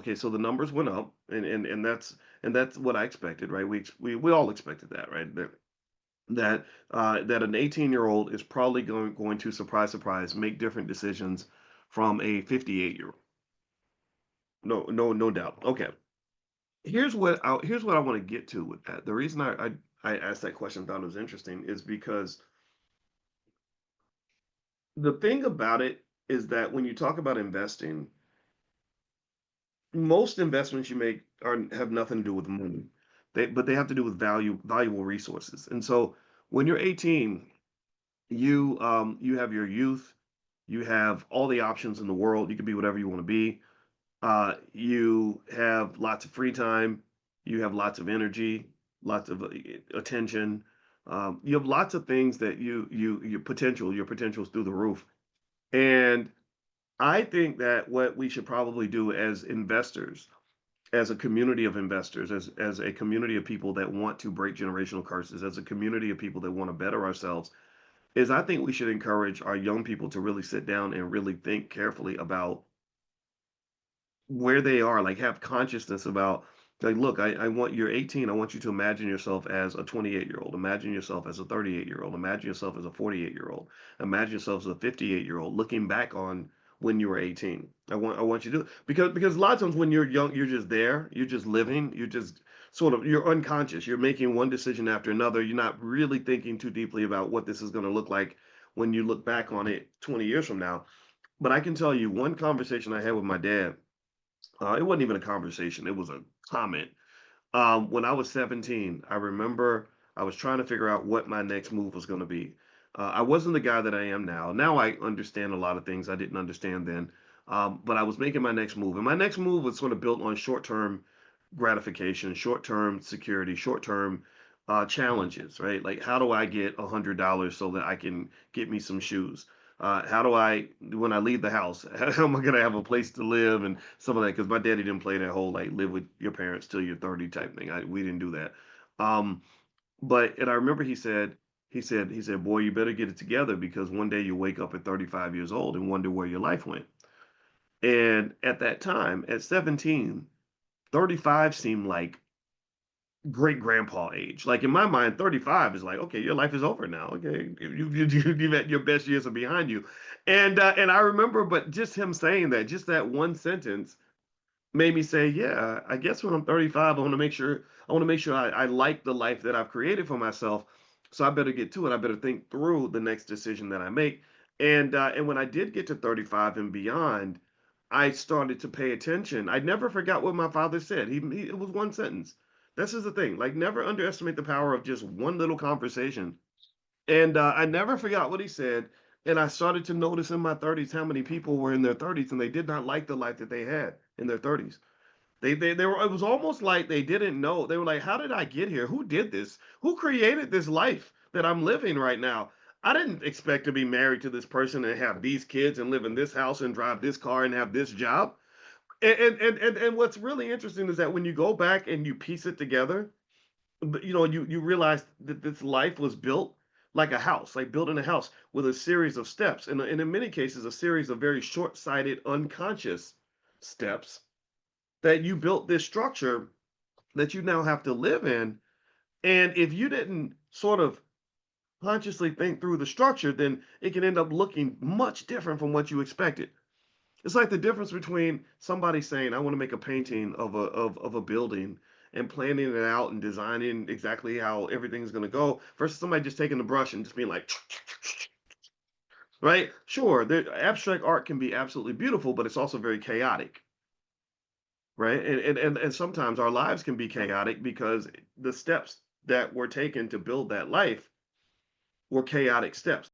okay, so the numbers went up, and that's what I expected, right? We all expected that, right? That an 18-year-old is probably going to surprise make different decisions from a 58-year-old. No doubt. Okay. Here's what I want to get to with that. The reason I asked that question, thought it was interesting, is because the thing about it is that when you talk about investing, most investments you make are have nothing to do with money. But they have to do with valuable resources. And so when you're 18, you have your youth, you have all the options in the world. You can be whatever you want to be. You have lots of free time, you have lots of energy, lots of attention. You have lots of things that your potential is through the roof. And I think that what we should probably do as investors, as a community of investors, as a community of people that want to break generational curses, as a community of people that want to better ourselves, is I think we should encourage our young people to really sit down and really think carefully about where they are, like have consciousness about, like, look, I want you're 18. I want you to imagine yourself as a 28-year-old. Imagine yourself as a 38-year-old. Imagine yourself as a 48-year-old. Imagine yourself as a 58-year-old looking back on when you were 18. I want you to, because a lot of times when you're young, you're just there, you're just living, you're just sort of you're unconscious. You're making one decision after another. You're not really thinking too deeply about what this is going to look like when you look back on it 20 years from now. But I can tell you one conversation I had with my dad, it wasn't even a conversation, it was a comment. When I was 17, I remember I was trying to figure out what my next move was going to be. I wasn't the guy that I am now. Now I understand a lot of things I didn't understand then. But I was making my next move. And my next move was sort of built on short term gratification, short term security, short term challenges, right? Like, how do I get $100 so that I can get me some shoes? How do I, when I leave the house, how am I going to have a place to live and some of that? Because my daddy didn't play that whole like live with your parents till you're 30 type thing. We didn't do that. Um, and I remember he said, boy, you better get it together because one day you'll wake up at 35 years old and wonder where your life went. And at that time, at 17, 35 seemed like great grandpa age. Like in my mind, 35 is like, okay, your life is over now. Okay, you've had your best years are behind you. And I remember, but just him saying that, just that one sentence made me say, yeah, I guess when I'm 35, I want to make sure I like the life that I've created for myself. So I better get to it. I better think through the next decision that I make. And when I did get to 35 and beyond, I started to pay attention. I never forgot what my father said. It was one sentence. This is the thing. Like, never underestimate the power of just one little conversation. And I never forgot what he said. And I started to notice in my 30s how many people were in their 30s and they did not like the life that they had in their 30s. They were, it was almost like they didn't know. They were like, how did I get here? Who did this? Who created this life that I'm living right now? I didn't expect to be married to this person and have these kids and live in this house and drive this car and have this job. And what's really interesting is that when you go back and you piece it together, you realize that this life was built like a house, like building a house with a series of steps, and in many cases, a series of very short-sighted, unconscious steps that you built this structure that you now have to live in. And if you didn't sort of consciously think through the structure, then it can end up looking much different from what you expected. It's like the difference between somebody saying, I want to make a painting of a building and planning it out and designing exactly how everything's going to go versus somebody just taking the brush and just being like, right? Sure, the abstract art can be absolutely beautiful, but it's also very chaotic, right? And sometimes our lives can be chaotic because the steps that were taken to build that life were chaotic steps.